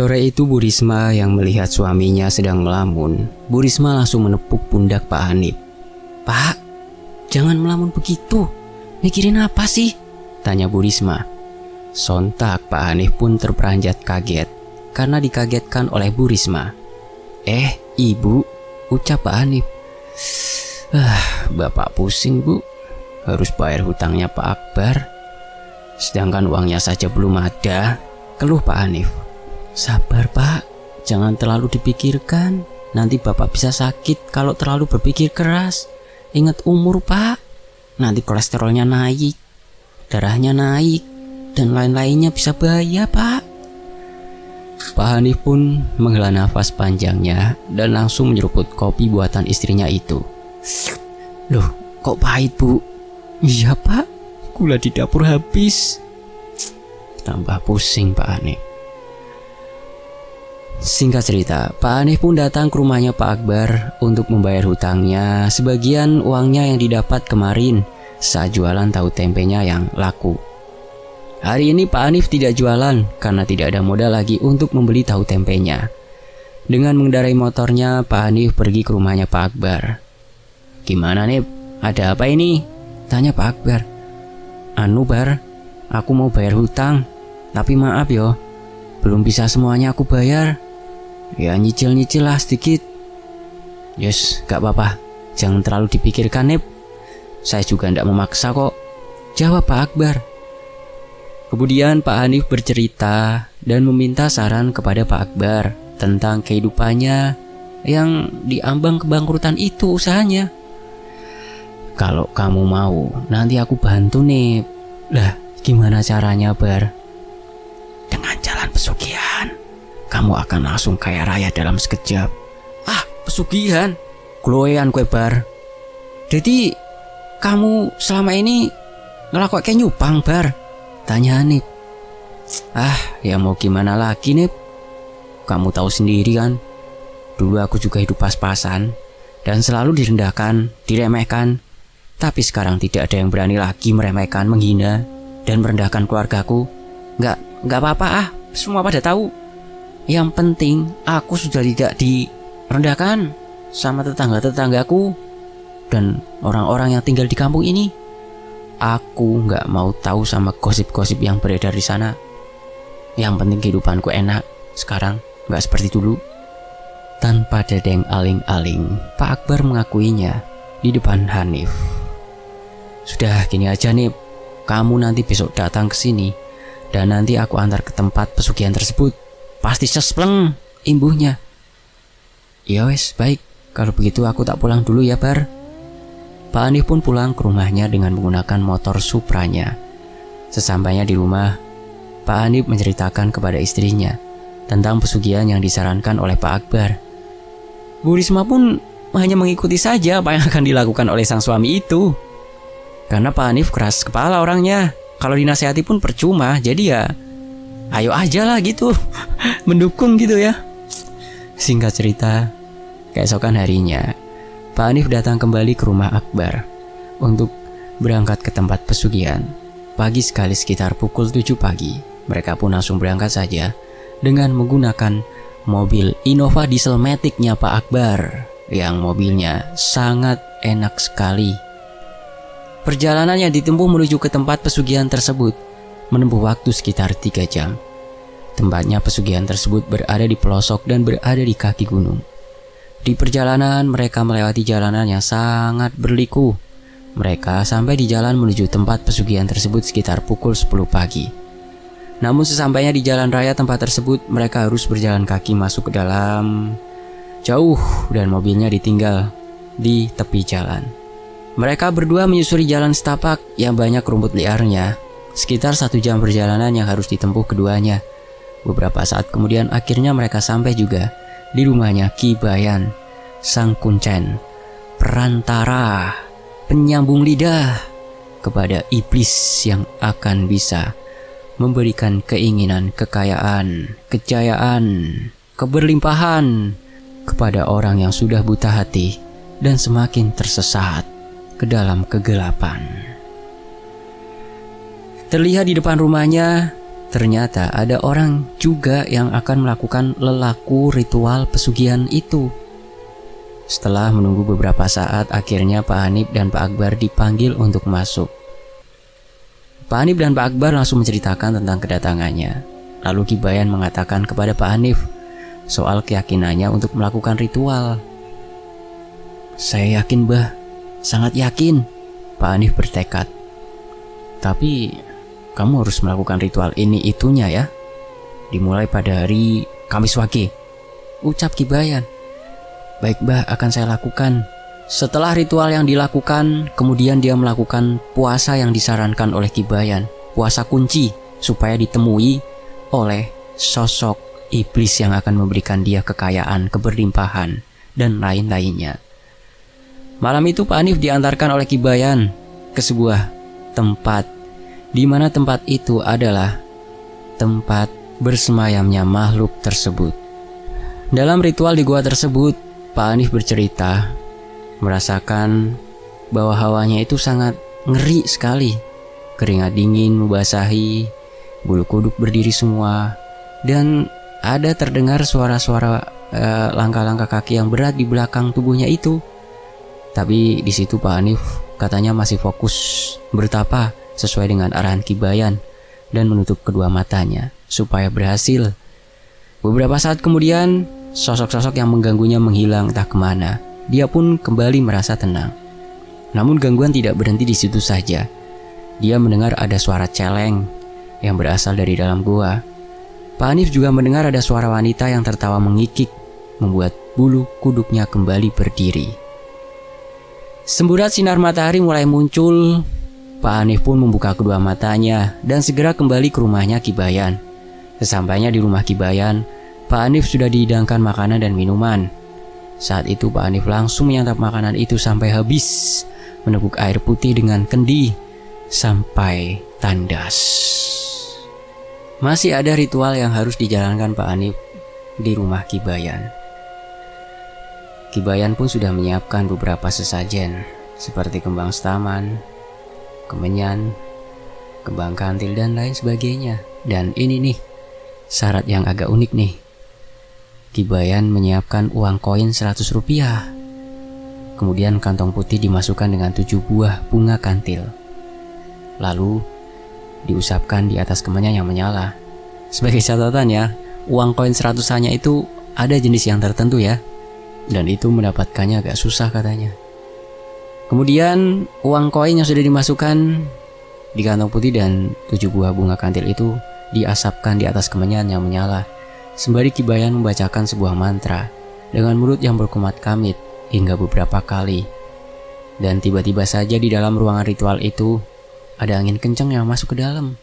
Sore itu Bu Risma yang melihat suaminya sedang melamun. Bu Risma langsung menepuk pundak Pak Hanif. "Pak, jangan melamun begitu. Mikirin apa sih?" tanya Bu Risma. Sontak Pak Hanif pun terperanjat kaget karena dikagetkan oleh Bu Risma. Ibu," ucap Pak Hanif. Bapak pusing Bu, harus bayar hutangnya Pak Akbar. Sedangkan uangnya saja belum ada, keluh Pak Hanif. "Sabar Pak, jangan terlalu dipikirkan. Nanti Bapak bisa sakit kalau terlalu berpikir keras. Ingat umur Pak, nanti kolesterolnya naik, darahnya naik, dan lain-lainnya bisa bahaya Pak." Pak Hanif pun menghela nafas panjangnya dan langsung menyeruput kopi buatan istrinya itu. "Loh, kok pahit Bu?" "Iya Pak, gula di dapur habis." Tambah pusing Pak Hanif. Singkat cerita, Pak Hanif pun datang ke rumahnya Pak Akbar untuk membayar hutangnya, sebagian uangnya yang didapat kemarin saat jualan tahu tempenya yang laku. Hari ini Pak Hanif tidak jualan karena tidak ada modal lagi untuk membeli tahu tempenya. Dengan mengendarai motornya, Pak Hanif pergi ke rumahnya Pak Akbar. "Gimana Nip? Ada apa ini?" tanya Pak Akbar. Bar, aku mau bayar hutang, tapi maaf yo, belum bisa semuanya aku bayar. Ya nyicil-nyicil lah sedikit." "Yes, gak apa-apa, jangan terlalu dipikirkan Nip. Saya juga tidak memaksa kok," jawab Pak Akbar. Kemudian Pak Hanif bercerita dan meminta saran kepada Pak Akbar tentang kehidupannya yang diambang kebangkrutan itu usahanya. "Kalau kamu mau, nanti aku bantu Nip." "Lah, gimana caranya Bar?" "Dengan jalan pesugihan, kamu akan langsung kaya raya dalam sekejap." "Pesugihan? Gloean kue Bar. Jadi kamu selama ini ngelakok kayak nyupang Bar?" tanya Hanif. Ya mau gimana lagi Nip, kamu tahu sendiri kan, dulu aku juga hidup pas-pasan dan selalu direndahkan, diremehkan. Tapi sekarang tidak ada yang berani lagi meremehkan, menghina, dan merendahkan keluargaku. Nggak apa-apa semua pada tahu. Yang penting aku sudah tidak direndahkan sama tetangga-tetanggaku dan orang-orang yang tinggal di kampung ini. Aku nggak mau tahu sama gosip-gosip yang beredar di sana. Yang penting kehidupanku enak sekarang, nggak seperti dulu." Tanpa dedeng aling-aling, Pak Akbar mengakuinya di depan Hanif. "Sudah gini aja nih, kamu nanti besok datang ke sini dan nanti aku antar ke tempat pesugihan tersebut. Pasti cespleng imbuhnya." "Ya wes, baik. Kalau begitu aku tak pulang dulu ya Bar." Pak Hanif pun pulang ke rumahnya dengan menggunakan motor Supranya. Sesampainya di rumah, Pak Hanif menceritakan kepada istrinya tentang pesugihan yang disarankan oleh Pak Akbar. Bu Risma pun hanya mengikuti saja apa yang akan dilakukan oleh sang suami itu. Karena Pak Hanif keras kepala orangnya, kalau dinasihati pun percuma, jadi ya ayo aja lah gitu, mendukung gitu ya. Singkat cerita, keesokan harinya Pak Hanif datang kembali ke rumah Akbar untuk berangkat ke tempat pesugihan. Pagi sekali sekitar pukul 7 pagi, mereka pun langsung berangkat saja dengan menggunakan mobil Innova diesel Matic-nya Pak Akbar, yang mobilnya sangat enak sekali. Perjalanan yang ditempuh menuju ke tempat pesugihan tersebut menempuh waktu sekitar 3 jam. Tempatnya pesugihan tersebut berada di pelosok dan berada di kaki gunung. Di perjalanan mereka melewati jalanan yang sangat berliku. Mereka sampai di jalan menuju tempat pesugihan tersebut sekitar pukul 10 pagi. Namun sesampainya di jalan raya tempat tersebut, mereka harus berjalan kaki masuk ke dalam jauh dan mobilnya ditinggal di tepi jalan. Mereka berdua menyusuri jalan setapak yang banyak rumput liarnya. Sekitar 1 jam perjalanan yang harus ditempuh keduanya. Beberapa saat kemudian akhirnya mereka sampai juga di rumahnya Ki Bayan, sang kuncen, perantara, penyambung lidah kepada iblis yang akan bisa memberikan keinginan kekayaan, kejayaan, keberlimpahan kepada orang yang sudah buta hati dan semakin tersesat ke dalam kegelapan. Terlihat di depan rumahnya ternyata ada orang juga yang akan melakukan lelaku ritual pesugihan itu. Setelah menunggu beberapa saat, akhirnya Pak Hanif dan Pak Akbar dipanggil untuk masuk. Pak Hanif dan Pak Akbar langsung menceritakan tentang kedatangannya. Lalu Ki Bayan mengatakan kepada Pak Hanif soal keyakinannya untuk melakukan ritual. "Saya yakin, Bah. Sangat yakin," Pak Hanif bertekad. "Tapi kamu harus melakukan ritual ini itunya ya. Dimulai pada hari Kamis Wage," ucap Ki Bayan. "Baik, Bah, akan saya lakukan." Setelah ritual yang dilakukan, kemudian dia melakukan puasa yang disarankan oleh Ki Bayan. Puasa kunci supaya ditemui oleh sosok iblis yang akan memberikan dia kekayaan, keberlimpahan, dan lain-lainnya. Malam itu Pak Hanif diantarkan oleh Ki Bayan ke sebuah tempat, di mana tempat itu adalah tempat bersemayamnya makhluk tersebut. Dalam ritual di gua tersebut, Pak Hanif bercerita merasakan bahwa hawanya itu sangat ngeri sekali. Keringat dingin membasahi, bulu kuduk berdiri semua, dan ada terdengar suara-suara langkah-langkah kaki yang berat di belakang tubuhnya itu. Tapi di situ Pak Hanif katanya masih fokus bertapa sesuai dengan arahan Ki Bayan dan menutup kedua matanya supaya berhasil. Beberapa saat kemudian, sosok-sosok yang mengganggunya menghilang entah kemana. Dia pun kembali merasa tenang. Namun gangguan tidak berhenti di situ saja. Dia mendengar ada suara celeng yang berasal dari dalam gua. Pak Hanif juga mendengar ada suara wanita yang tertawa mengikik, membuat bulu kuduknya kembali berdiri. Semburat sinar matahari mulai muncul. Pak Hanif pun membuka kedua matanya dan segera kembali ke rumahnya Ki Bayan. Sesampainya di rumah Ki Bayan, Pak Hanif sudah dihidangkan makanan dan minuman. Saat itu Pak Hanif langsung menyantap makanan itu sampai habis, meneguk air putih dengan kendi sampai tandas. Masih ada ritual yang harus dijalankan Pak Hanif di rumah Ki Bayan. Ki Bayan pun sudah menyiapkan beberapa sesajen seperti kembang setaman, kemenyan, kembang kantil, dan lain sebagainya. Dan ini nih, syarat yang agak unik nih. Ki Bayan menyiapkan uang koin 100 rupiah. Kemudian kantong putih dimasukkan dengan 7 buah bunga kantil. Lalu diusapkan di atas kemenyan yang menyala. Sebagai catatan ya, uang koin 100 hanya itu ada jenis yang tertentu ya. Dan itu mendapatkannya agak susah katanya. Kemudian uang koin yang sudah dimasukkan di kantong putih dan 7 buah bunga kantil itu diasapkan di atas kemenyan yang menyala. Sembari Ki Bayan membacakan sebuah mantra dengan mulut yang berkumat kamit hingga beberapa kali. Dan tiba-tiba saja di dalam ruangan ritual itu ada angin kencang yang masuk ke dalam.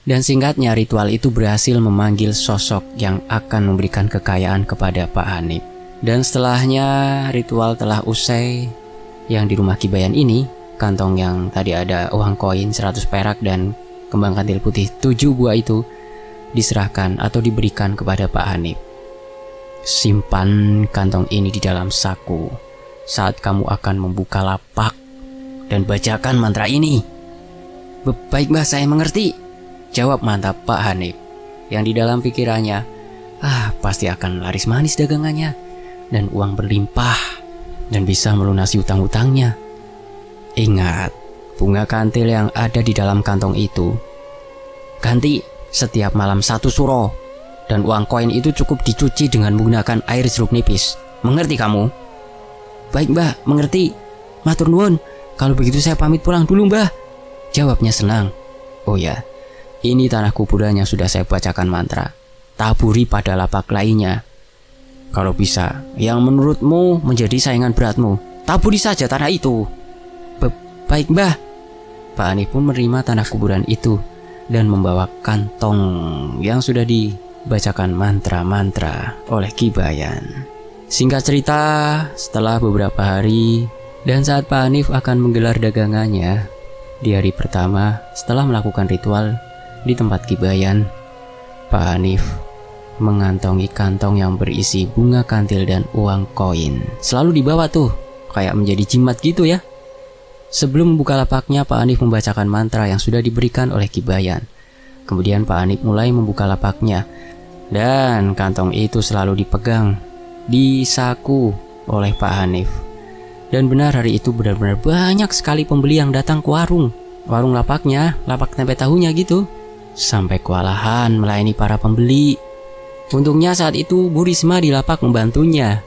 Dan singkatnya ritual itu berhasil memanggil sosok yang akan memberikan kekayaan kepada Pak Hanif. Dan setelahnya ritual telah usai, yang di rumah Ki Bayan ini, kantong yang tadi ada uang koin 100 perak dan kembang kantil putih 7 buah itu diserahkan atau diberikan kepada Pak Hanif. "Simpan kantong ini di dalam saku saat kamu akan membuka lapak dan bacakan mantra ini." "Baik, Mbah, saya mengerti," jawab mantap Pak Hanif, yang di dalam pikirannya, pasti akan laris manis dagangannya dan uang berlimpah dan bisa melunasi utang-utangnya. Ingat, bunga kantil yang ada di dalam kantong itu ganti setiap malam 1 suro, dan uang koin itu cukup dicuci dengan menggunakan air jeruk nipis. Mengerti kamu? "Baik, Mbah, mengerti. Matur nuwun. Kalau begitu saya pamit pulang dulu, Mbah," jawabnya senang. "Oh ya, ini tanah kuburan yang sudah saya bacakan mantra. Taburi pada lapak lainnya. Kalau bisa, yang menurutmu menjadi saingan beratmu, taburi saja tanah itu." "Baik, Mbah." Pak Hanif pun menerima tanah kuburan itu dan membawa kantong yang sudah dibacakan mantra-mantra oleh Ki Bayan. Singkat cerita, setelah beberapa hari dan saat Pak Hanif akan menggelar dagangannya di hari pertama setelah melakukan ritual di tempat Ki Bayan, Pak Hanif mengantongi kantong yang berisi bunga kantil dan uang koin. Selalu dibawa tuh, kayak menjadi jimat gitu ya. Sebelum membuka lapaknya, Pak Hanif membacakan mantra yang sudah diberikan oleh Ki Bayan. Kemudian Pak Hanif mulai membuka lapaknya, dan kantong itu selalu dipegang, disaku oleh Pak Hanif. Dan benar, hari itu benar-benar banyak sekali pembeli yang datang ke warung lapaknya, lapak tempe tahunya gitu, sampai kewalahan melayani para pembeli. Untungnya saat itu Bu Risma di lapak membantunya.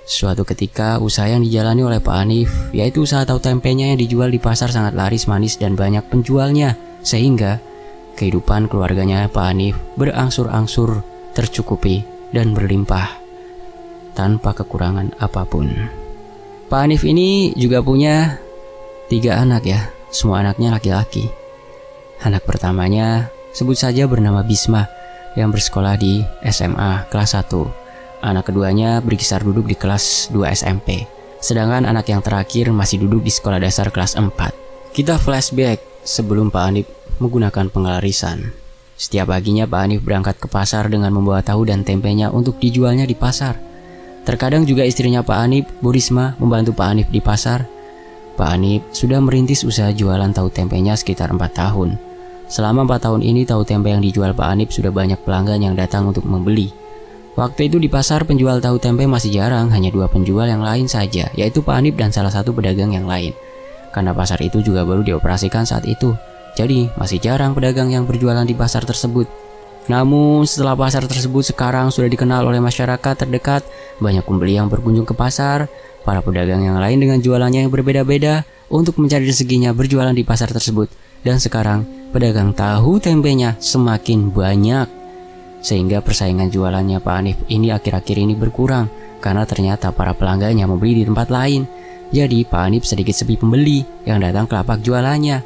Suatu ketika usaha yang dijalani oleh Pak Hanif, yaitu usaha tahu tempenya yang dijual di pasar, sangat laris manis dan banyak penjualnya, sehingga kehidupan keluarganya Pak Hanif berangsur-angsur tercukupi dan berlimpah tanpa kekurangan apapun. Pak Hanif ini juga punya 3 anak ya, semua anaknya laki-laki. Anak pertamanya sebut saja bernama Bisma yang bersekolah di SMA kelas 1. Anak keduanya berkisar duduk di kelas 2 SMP. Sedangkan anak yang terakhir masih duduk di sekolah dasar kelas 4. Kita flashback sebelum Pak Hanif menggunakan pengelarisan. Setiap paginya Pak Hanif berangkat ke pasar dengan membawa tahu dan tempenya untuk dijualnya di pasar. Terkadang juga istrinya Pak Hanif, Bu Risma, membantu Pak Hanif di pasar. Pak Hanif sudah merintis usaha jualan tahu tempenya sekitar 4 tahun. Selama 4 tahun ini tahu tempe yang dijual Pak Hanif sudah banyak pelanggan yang datang untuk membeli. Waktu itu di pasar penjual tahu tempe masih jarang, hanya 2 penjual yang lain saja, yaitu Pak Hanif dan salah satu pedagang yang lain. Karena pasar itu juga baru dioperasikan saat itu, jadi masih jarang pedagang yang berjualan di pasar tersebut. Namun setelah pasar tersebut sekarang sudah dikenal oleh masyarakat terdekat, banyak pembeli yang berkunjung ke pasar. Para pedagang yang lain dengan jualannya yang berbeda-beda untuk mencari rezekinya berjualan di pasar tersebut. Dan sekarang pedagang tahu tempenya semakin banyak, sehingga persaingan jualannya Pak Hanif ini akhir-akhir ini berkurang karena ternyata para pelanggannya membeli di tempat lain. Jadi Pak Hanif sedikit sepi pembeli yang datang ke lapak jualannya.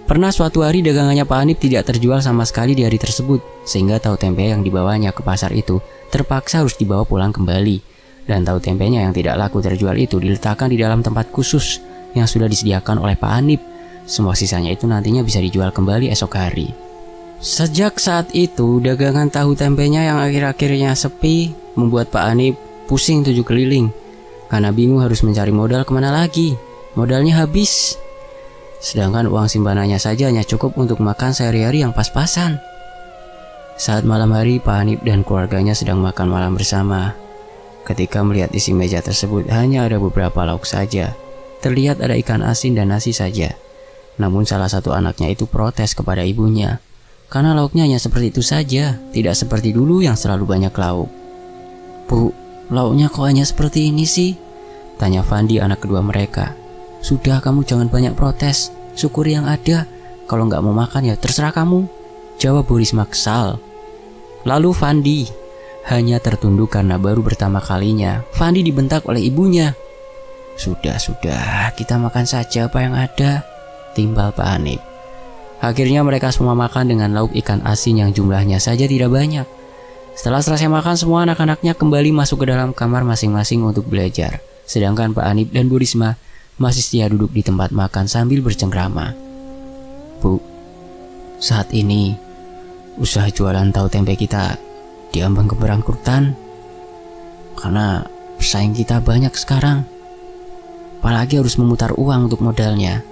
Pernah suatu hari dagangannya Pak Hanif tidak terjual sama sekali di hari tersebut, sehingga tahu tempe yang dibawanya ke pasar itu terpaksa harus dibawa pulang kembali. Dan tahu tempenya yang tidak laku terjual itu diletakkan di dalam tempat khusus yang sudah disediakan oleh Pak Hanif. Semua sisanya itu nantinya bisa dijual kembali esok hari. Sejak saat itu, dagangan tahu tempenya yang akhir-akhirnya sepi membuat Pak Hanif pusing 7 keliling. Karena bingung harus mencari modal kemana lagi. Modalnya habis. Sedangkan uang simpanannya saja hanya cukup untuk makan sehari-hari yang pas-pasan. Saat malam hari, Pak Hanif dan keluarganya sedang makan malam bersama. Ketika melihat isi meja tersebut hanya ada beberapa lauk saja. Terlihat ada ikan asin dan nasi saja. Namun salah satu anaknya itu protes kepada ibunya. Karena lauknya hanya seperti itu saja, tidak seperti dulu yang selalu banyak lauk. "Bu, lauknya kok hanya seperti ini sih?" tanya Fandi, anak kedua mereka. "Sudah, kamu jangan banyak protes, syukuri yang ada. Kalau nggak mau makan ya terserah kamu," jawab Bu Risma kesal. Lalu Fandi hanya tertunduk karena baru pertama kalinya Fandi dibentak oleh ibunya. Sudah, kita makan saja apa yang ada," timbal Pak Hanif. Akhirnya mereka semua makan dengan lauk ikan asin yang jumlahnya saja tidak banyak. Setelah selesai makan, semua anak-anaknya kembali masuk ke dalam kamar masing-masing untuk belajar. Sedangkan Pak Hanif dan Bu Risma masih setia duduk di tempat makan sambil bercengkrama. "Bu, saat ini usaha jualan tahu tempe kita diambang keberangkrutan karena pesaing kita banyak sekarang. Apalagi harus memutar uang untuk modalnya.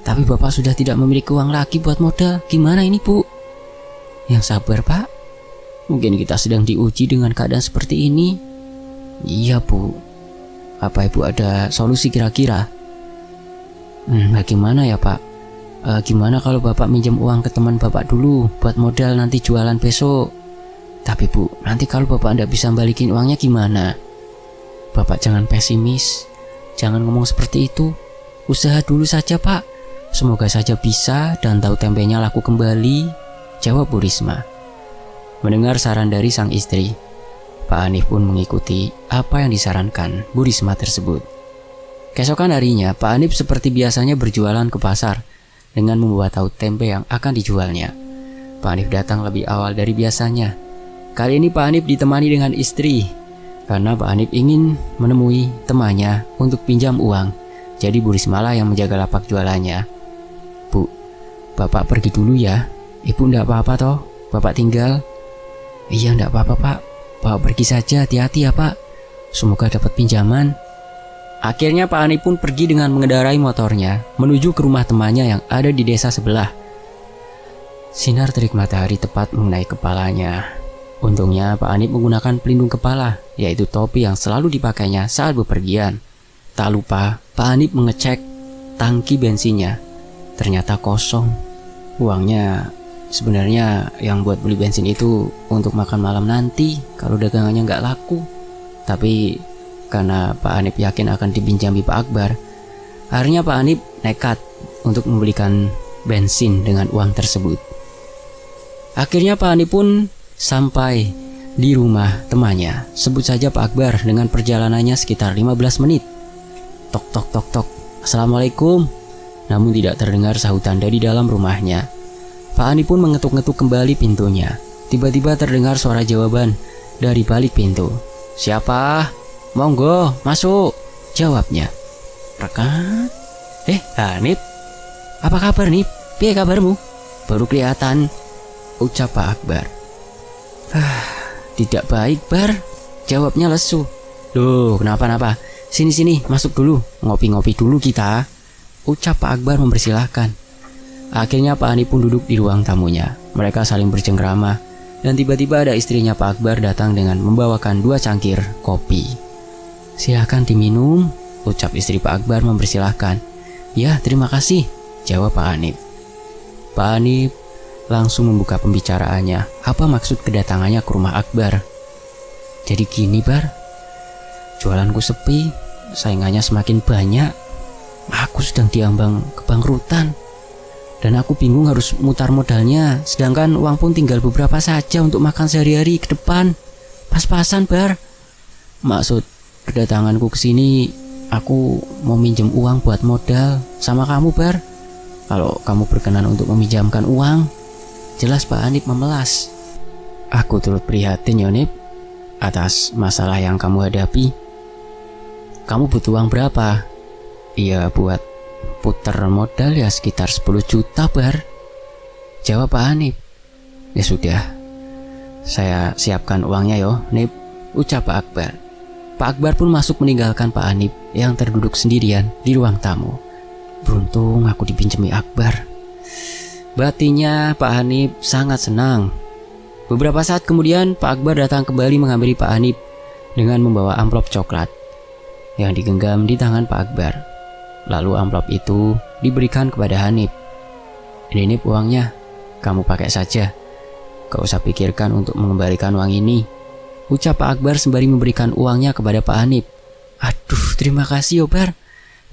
Tapi Bapak sudah tidak memiliki uang lagi buat modal. Gimana ini, Bu?" "Yang sabar, Pak. Mungkin kita sedang diuji dengan keadaan seperti ini." "Iya, Bu. Apa Ibu ada solusi kira-kira?" Bagaimana ya, Pak? Gimana kalau Bapak minjem uang ke teman Bapak dulu buat modal nanti jualan besok?" "Tapi Bu, nanti kalau Bapak tidak bisa balikin uangnya gimana?" "Bapak jangan pesimis. Jangan ngomong seperti itu. Usaha dulu saja, Pak. Semoga saja bisa dan tahu tempenya laku kembali," jawab Bu Risma. Mendengar saran dari sang istri, Pak Hanif pun mengikuti apa yang disarankan Bu Risma tersebut. Keesokan harinya, Pak Hanif seperti biasanya berjualan ke pasar dengan membawa tahu tempe yang akan dijualnya. Pak Hanif datang lebih awal dari biasanya. Kali ini Pak Hanif ditemani dengan istri, karena Pak Hanif ingin menemui temannya untuk pinjam uang. Jadi Bu Risma lah yang menjaga lapak jualannya. "Bu, Bapak pergi dulu ya. Ibu ndak apa-apa toh? Bapak tinggal?" "Iya, ndak apa-apa, Pak. Bapak pergi saja, hati-hati ya, Pak. Semoga dapat pinjaman." Akhirnya Pak Hanif pun pergi dengan mengendarai motornya menuju ke rumah temannya yang ada di desa sebelah. Sinar terik matahari tepat mengenai kepalanya. Untungnya Pak Hanif menggunakan pelindung kepala, yaitu topi yang selalu dipakainya saat bepergian. Tak lupa, Pak Hanif mengecek tangki bensinnya. Ternyata kosong. Uangnya sebenarnya yang buat beli bensin itu untuk makan malam nanti kalau dagangannya nggak laku. Tapi karena Pak Hanif yakin akan dipinjami Pak Akbar, akhirnya Pak Hanif nekat untuk membelikan bensin dengan uang tersebut. Akhirnya Pak Hanif pun sampai di rumah temannya. Sebut saja Pak Akbar dengan perjalanannya sekitar 15 menit. Tok tok tok tok. Assalamualaikum. Namun tidak terdengar sahutan dari dalam rumahnya. Pak Hanif pun mengetuk-ngetuk kembali pintunya. Tiba-tiba terdengar suara jawaban dari balik pintu. Siapa? Monggo, masuk. Jawabnya. Rekan? Hanif? Apa kabar Nip? Piye kabarmu? Baru kelihatan, ucap Pak Akbar. Tidak baik Bar, jawabnya lesu. Loh, kenapa-napa? Sini-sini, masuk dulu, ngopi-ngopi dulu kita, ucap Pak Akbar mempersilahkan. Akhirnya Pak Hanif pun duduk di ruang tamunya. Mereka saling bercengkrama, dan tiba-tiba ada istrinya Pak Akbar datang dengan membawakan 2 cangkir kopi. Silahkan diminum, ucap istri Pak Akbar mempersilahkan. Ya, terima kasih, jawab Pak Hanif. Pak Hanif langsung membuka pembicaraannya. Apa maksud kedatangannya ke rumah Akbar? Jadi gini Bar, jualanku sepi, saingannya semakin banyak. Aku sedang diambang kebangkrutan, dan aku bingung harus mutar modalnya. Sedangkan uang pun tinggal beberapa saja untuk makan sehari-hari ke depan. Pas-pasan Bar. Maksud kedatanganku ke sini, aku mau minjem uang buat modal sama kamu Bar. Kalau kamu berkenan untuk meminjamkan uang. Jelas Pak Hanif memelas. Aku turut prihatin Yonip atas masalah yang kamu hadapi. Kamu butuh uang berapa? Iya, buat putar modal ya sekitar 10 juta Bar, jawab Pak Hanif. Ya sudah, saya siapkan uangnya yo Nip, ucap Pak Akbar. Pak Akbar pun masuk meninggalkan Pak Hanif yang terduduk sendirian di ruang tamu. Beruntung aku dipinjami Akbar. Batinnya Pak Hanif sangat senang. Beberapa saat kemudian Pak Akbar datang kembali menghampiri Pak Hanif dengan membawa amplop coklat yang digenggam di tangan Pak Akbar. Lalu amplop itu diberikan kepada Hanif. Ini Nip uangnya, kamu pakai saja. Gak usah pikirkan untuk mengembalikan uang ini, ucap Pak Akbar sembari memberikan uangnya kepada Pak Hanif. Aduh, terima kasih Bar.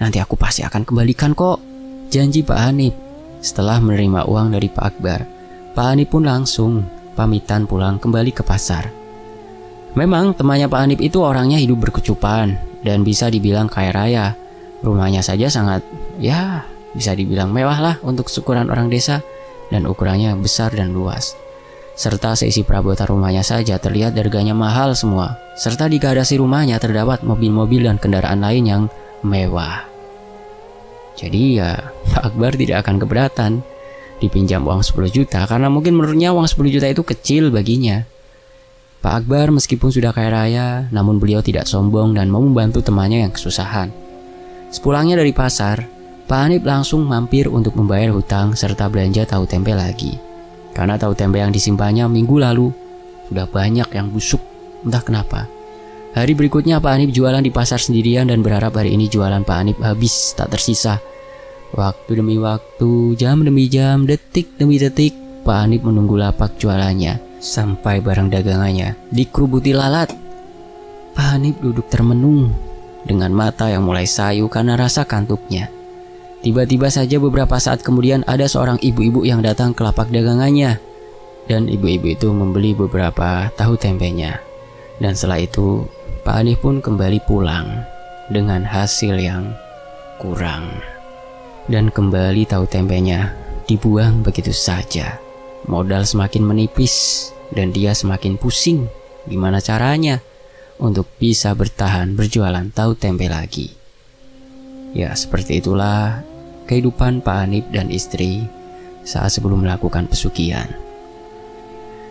Nanti aku pasti akan kembalikan kok, janji Pak Hanif. Setelah menerima uang dari Pak Akbar, Pak Hanif pun langsung pamitan pulang kembali ke pasar. Memang temannya Pak Hanif itu orangnya hidup berkecupan dan bisa dibilang kaya raya. Rumahnya saja sangat, ya bisa dibilang mewah lah untuk ukuran orang desa, dan ukurannya besar dan luas. Serta seisi perabotan rumahnya saja terlihat harganya mahal semua. Serta di garasi rumahnya terdapat mobil-mobil dan kendaraan lain yang mewah. Jadi ya Pak Akbar tidak akan keberatan dipinjam uang 10 juta karena mungkin menurutnya uang 10 juta itu kecil baginya. Pak Akbar meskipun sudah kaya raya, namun beliau tidak sombong dan mau membantu temannya yang kesusahan. Sepulangnya dari pasar, Pak Hanif langsung mampir untuk membayar hutang serta belanja tahu tempe lagi. Karena tahu tempe yang disimpannya minggu lalu sudah banyak yang busuk, entah kenapa. Hari berikutnya Pak Hanif jualan di pasar sendirian dan berharap hari ini jualan Pak Hanif habis tak tersisa. Waktu demi waktu, jam demi jam, detik demi detik, Pak Hanif menunggu lapak jualannya sampai barang dagangannya dikerubuti lalat. Pak Hanif duduk termenung dengan mata yang mulai sayu karena rasa kantuknya. Tiba-tiba saja beberapa saat kemudian ada seorang ibu-ibu yang datang ke lapak dagangannya. Dan ibu-ibu itu membeli beberapa tahu tempenya. Dan setelah itu Pak Hanif pun kembali pulang dengan hasil yang kurang. Dan kembali tahu tempenya dibuang begitu saja. Modal semakin menipis dan dia semakin pusing gimana caranya untuk bisa bertahan berjualan tahu tempe lagi. Ya seperti itulah kehidupan Pak Hanif dan istri saat sebelum melakukan pesugihan.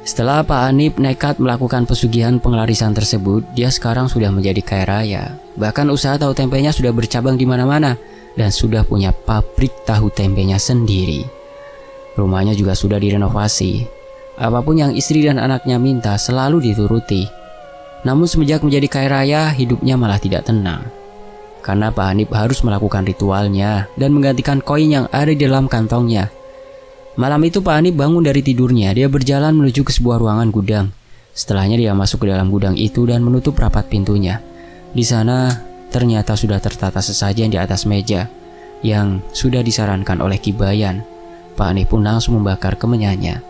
Setelah Pak Hanif nekat melakukan pesugihan pengelarisan tersebut, dia sekarang sudah menjadi kaya raya. Bahkan usaha tahu tempenya sudah bercabang di mana-mana dan sudah punya pabrik tahu tempenya sendiri. Rumahnya juga sudah direnovasi. Apapun yang istri dan anaknya minta selalu dituruti. Namun semenjak menjadi kaya raya, hidupnya malah tidak tenang. Karena Pak Hanif harus melakukan ritualnya dan menggantikan koin yang ada di dalam kantongnya. Malam itu Pak Hanif bangun dari tidurnya. Dia berjalan menuju ke sebuah ruangan gudang. Setelahnya dia masuk ke dalam gudang itu dan menutup rapat pintunya. Di sana ternyata sudah tertata sesajen di atas meja yang sudah disarankan oleh Ki Bayan. Pak Hanif pun langsung membakar kemenyannya.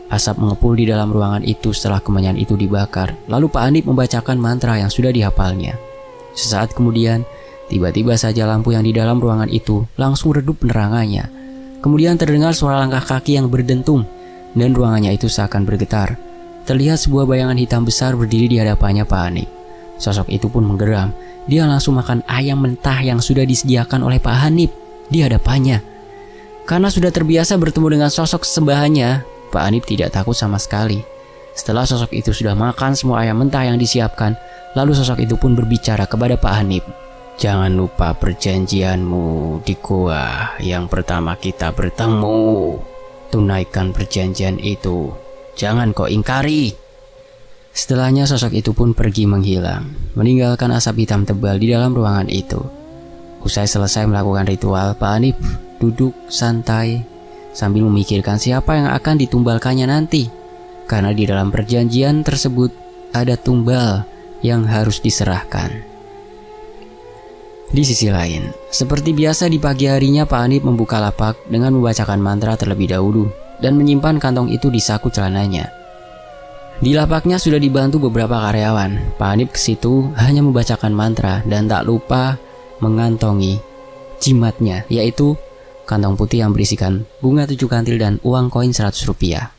Asap mengepul di dalam ruangan itu setelah kemenyan itu dibakar. Lalu Pak Hanif membacakan mantra yang sudah dihafalnya. Sesaat kemudian, tiba-tiba saja lampu yang di dalam ruangan itu langsung redup penerangannya. Kemudian terdengar suara langkah kaki yang berdentum dan ruangannya itu seakan bergetar. Terlihat sebuah bayangan hitam besar berdiri di hadapannya Pak Hanif. Sosok itu pun menggeram. Dia langsung makan ayam mentah yang sudah disediakan oleh Pak Hanif di hadapannya. Karena sudah terbiasa bertemu dengan sosok sembahannya, Pak Hanif tidak takut sama sekali. Setelah sosok itu sudah makan semua ayam mentah yang disiapkan, lalu sosok itu pun berbicara kepada Pak Hanif. Jangan lupa perjanjianmu di gua yang pertama kita bertemu. Tunaikan perjanjian itu. Jangan kau ingkari. Setelahnya sosok itu pun pergi menghilang, meninggalkan asap hitam tebal di dalam ruangan itu. Usai selesai melakukan ritual, Pak Hanif duduk santai sambil memikirkan siapa yang akan ditumbalkannya nanti. Karena di dalam perjanjian tersebut ada tumbal yang harus diserahkan. Di sisi lain, seperti biasa di pagi harinya Pak Hanif membuka lapak dengan membacakan mantra terlebih dahulu dan menyimpan kantong itu di saku celananya. Di lapaknya sudah dibantu beberapa karyawan. Pak Hanif ke situ hanya membacakan mantra dan tak lupa mengantongi jimatnya, yaitu kantong putih yang berisikan bunga 7 kantil dan uang koin 100 rupiah.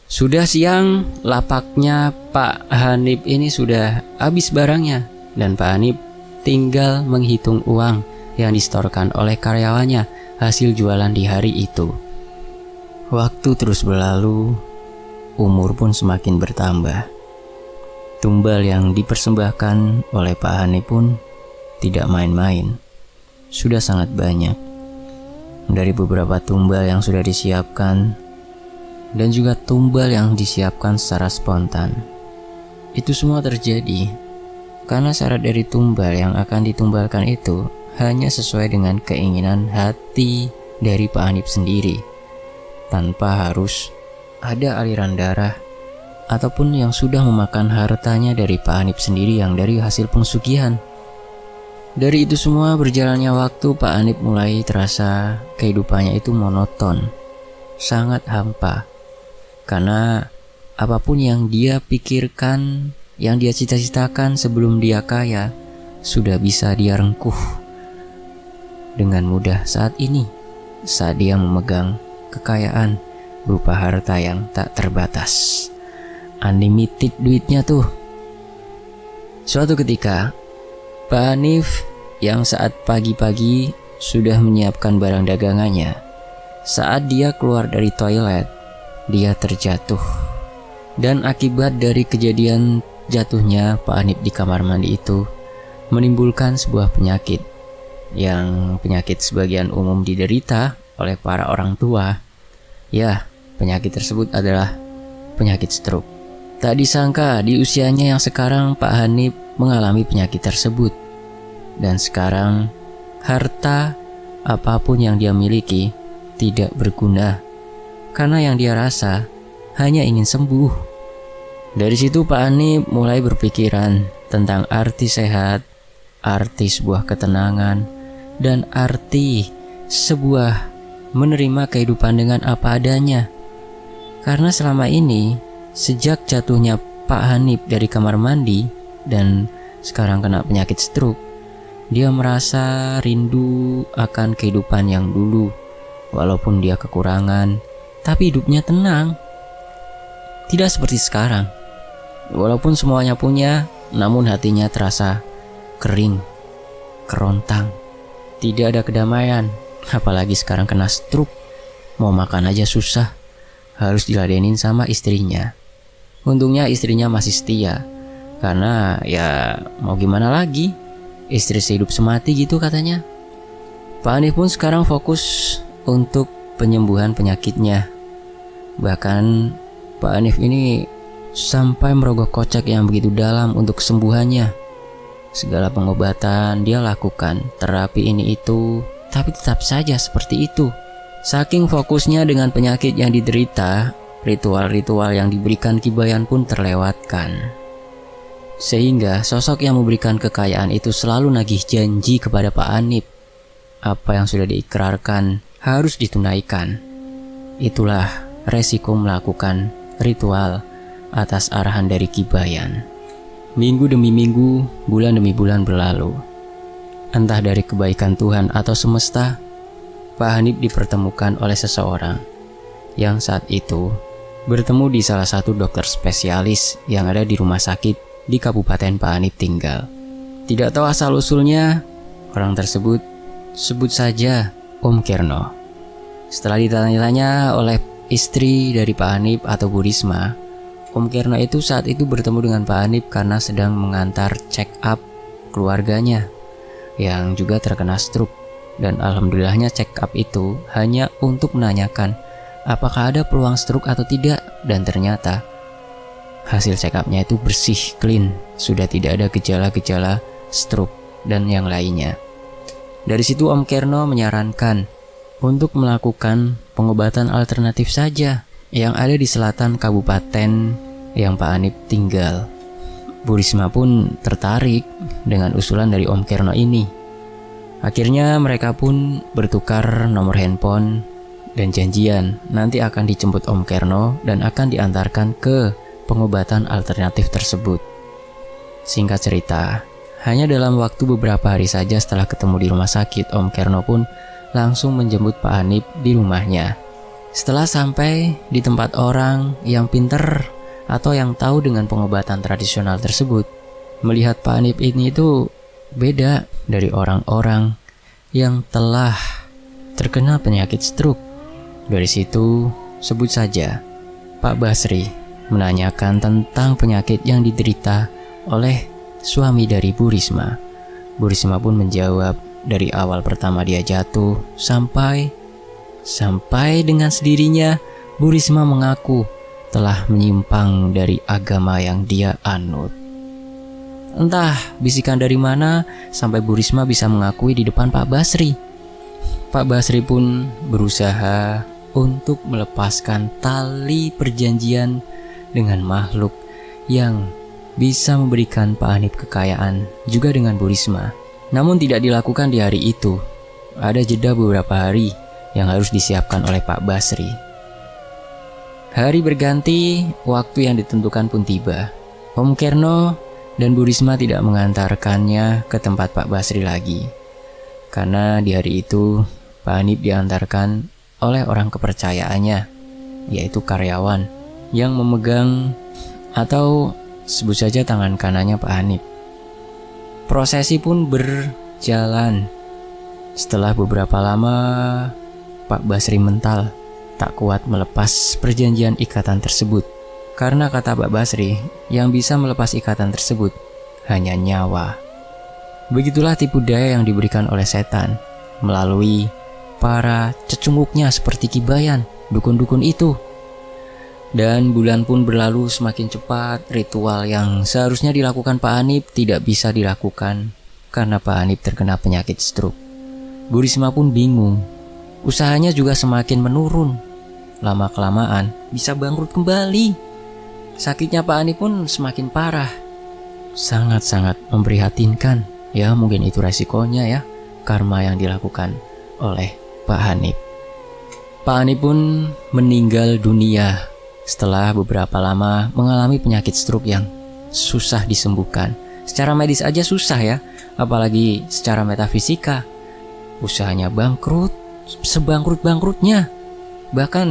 Sudah siang, lapaknya Pak Hanif ini sudah habis barangnya dan Pak Hanif tinggal menghitung uang yang disetorkan oleh karyawannya hasil jualan di hari itu. Waktu terus berlalu, umur pun semakin bertambah. Tumbal yang dipersembahkan oleh Pak Hanif pun tidak main-main, sudah sangat banyak. Dari beberapa tumbal yang sudah disiapkan dan juga tumbal yang disiapkan secara spontan. Itu semua terjadi karena syarat dari tumbal yang akan ditumbalkan itu hanya sesuai dengan keinginan hati dari Pak Hanif sendiri, tanpa harus ada aliran darah ataupun yang sudah memakan hartanya dari Pak Hanif sendiri yang dari hasil pengsugihan. Dari itu semua berjalannya waktu, Pak Hanif mulai terasa kehidupannya itu monoton, sangat hampa. Karena apapun yang dia pikirkan, yang dia cita-citakan sebelum dia kaya, sudah bisa dia rengkuh dengan mudah saat ini, saat dia memegang kekayaan berupa harta yang tak terbatas. Unlimited duitnya tuh. Suatu ketika, Pak Hanif yang saat pagi-pagi sudah menyiapkan barang dagangannya. Saat dia keluar dari toilet, dia terjatuh. Dan akibat dari kejadian jatuhnya Pak Hanif di kamar mandi itu menimbulkan sebuah penyakit yang penyakit sebagian umum diderita oleh para orang tua. Ya, penyakit tersebut adalah penyakit stroke. Tak disangka di usianya yang sekarang Pak Hanif mengalami penyakit tersebut. Dan sekarang harta apapun yang dia miliki tidak berguna, karena yang dia rasa hanya ingin sembuh. Dari situ Pak Hanif mulai berpikiran tentang arti sehat, arti sebuah ketenangan, dan arti sebuah menerima kehidupan dengan apa adanya. Karena selama ini, sejak jatuhnya Pak Hanif dari kamar mandi dan sekarang kena penyakit stroke, dia merasa rindu akan kehidupan yang dulu. Walaupun dia kekurangan, tapi hidupnya tenang. Tidak seperti sekarang. Walaupun semuanya punya, namun hatinya terasa kering, kerontang. Tidak ada kedamaian. Apalagi sekarang kena stroke, mau makan aja susah, harus diladenin sama istrinya. Untungnya istrinya masih setia, karena ya mau gimana lagi, istri sehidup semati gitu katanya. Pak Hanif pun sekarang fokus untuk penyembuhan penyakitnya. Bahkan Pak Hanif ini sampai merogoh kocek yang begitu dalam untuk kesembuhannya. Segala pengobatan dia lakukan, terapi ini itu, tapi tetap saja seperti itu. Saking fokusnya dengan penyakit yang diderita, ritual-ritual yang diberikan Ki Bayan pun terlewatkan. Sehingga sosok yang memberikan kekayaan itu selalu nagih janji kepada Pak Hanif. Apa yang sudah diikrarkan harus ditunaikan. Itulah resiko melakukan ritual atas arahan dari Ki Bayan. Minggu demi minggu, bulan demi bulan berlalu. Entah dari kebaikan Tuhan atau semesta, Pak Hanif dipertemukan oleh seseorang yang saat itu bertemu di salah satu dokter spesialis yang ada di rumah sakit di kabupaten Pak Hanif tinggal. Tidak tahu asal-usulnya, orang tersebut sebut saja Om Kerno. Setelah ditanya-tanya oleh istri dari Pak Hanif atau Bu Risma, Om Kerno itu saat itu bertemu dengan Pak Hanif karena sedang mengantar check up keluarganya yang juga terkena stroke. Dan alhamdulillahnya check up itu hanya untuk menanyakan apakah ada peluang stroke atau tidak. Dan ternyata hasil check up-nya itu bersih, clean, sudah tidak ada gejala-gejala stroke dan yang lainnya. Dari situ Om Kerno menyarankan untuk melakukan pengobatan alternatif saja yang ada di selatan kabupaten yang Pak Hanif tinggal. Bu Risma pun tertarik dengan usulan dari Om Kerno ini. Akhirnya mereka pun bertukar nomor handphone dan janjian nanti akan dijemput Om Kerno dan akan diantarkan ke pengobatan alternatif tersebut. Singkat cerita, hanya dalam waktu beberapa hari saja setelah ketemu di rumah sakit, Om Kerno pun langsung menjemput Pak Hanif di rumahnya. Setelah sampai di tempat orang yang pinter atau yang tahu dengan pengobatan tradisional tersebut, melihat Pak Hanif ini itu beda dari orang-orang yang telah terkena penyakit stroke. Dari situ, sebut saja Pak Basri menanyakan tentang penyakit yang diderita oleh suami dari Bu Risma. Bu Risma pun menjawab dari awal pertama dia jatuh sampai dengan sendirinya Bu Risma mengaku telah menyimpang dari agama yang dia anut. Entah bisikan dari mana sampai Bu Risma bisa mengakui di depan Pak Basri. Pak Basri pun berusaha untuk melepaskan tali perjanjian dengan makhluk yang bisa memberikan Pak Hanif kekayaan juga dengan Bu Risma. Namun tidak dilakukan di hari itu. Ada jeda beberapa hari yang harus disiapkan oleh Pak Basri. Hari berganti, waktu yang ditentukan pun tiba. Om Kerno dan Bu Risma tidak mengantarkannya ke tempat Pak Basri lagi. Karena di hari itu Pak Hanif diantarkan oleh orang kepercayaannya, yaitu karyawan yang memegang atau sebut saja tangan kanannya Pak Hanif. Prosesi pun berjalan. Setelah beberapa lama, Pak Basri mental, tak kuat melepas perjanjian ikatan tersebut. Karena kata Pak Basri, yang bisa melepas ikatan tersebut hanya nyawa. Begitulah tipu daya yang diberikan oleh setan melalui para cecunguknya seperti Ki Bayan, dukun-dukun itu. Dan bulan pun berlalu semakin cepat. Ritual yang seharusnya dilakukan Pak Hanif tidak bisa dilakukan karena Pak Hanif terkena penyakit stroke. Bu Risma pun bingung. Usahanya juga semakin menurun. Lama-kelamaan bisa bangkrut kembali. Sakitnya Pak Hanif pun semakin parah. Sangat-sangat memprihatinkan. Ya mungkin itu resikonya ya, karma yang dilakukan oleh Pak Hanif. Pak Hanif pun meninggal dunia setelah beberapa lama mengalami penyakit stroke yang susah disembuhkan. Secara medis aja susah ya, apalagi secara metafisika. Usahanya bangkrut, sebangkrut-bangkrutnya. Bahkan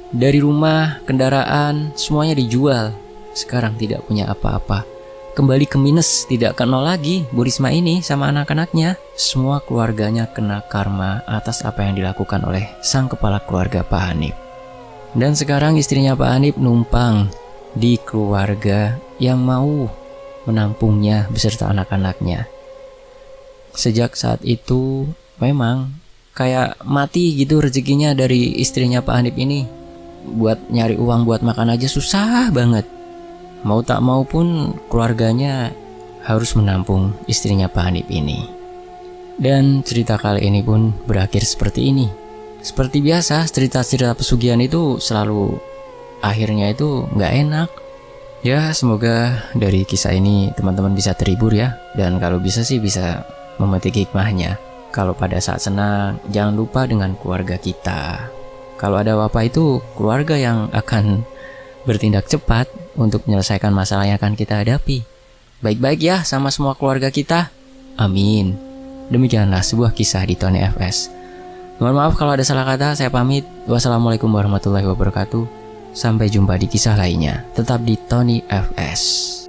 dari rumah, kendaraan, semuanya dijual. Sekarang tidak punya apa-apa. Kembali ke minus, tidak ke nol lagi Bu Risma ini sama anak-anaknya. Semua keluarganya kena karma atas apa yang dilakukan oleh sang kepala keluarga Pak Hanif. Dan sekarang istrinya Pak Hanif numpang di keluarga yang mau menampungnya beserta anak-anaknya. Sejak saat itu memang kayak mati gitu rezekinya dari istrinya Pak Hanif ini. Buat nyari uang buat makan aja susah banget. Mau tak mau pun keluarganya harus menampung istrinya Pak Hanif ini. Dan cerita kali ini pun berakhir seperti ini. Seperti biasa, cerita-cerita pesugihan itu selalu akhirnya itu nggak enak. Ya, semoga dari kisah ini teman-teman bisa terhibur ya. Dan kalau bisa sih bisa memetik hikmahnya. Kalau pada saat senang, jangan lupa dengan keluarga kita. Kalau ada apa-apa itu keluarga yang akan bertindak cepat untuk menyelesaikan masalah yang akan kita hadapi. Baik-baik ya sama semua keluarga kita. Amin. Demikianlah sebuah kisah di Tony FS. Mohon maaf kalau ada salah kata, saya pamit. Wassalamualaikum warahmatullahi wabarakatuh. Sampai jumpa di kisah lainnya. Tetap di Tony FS.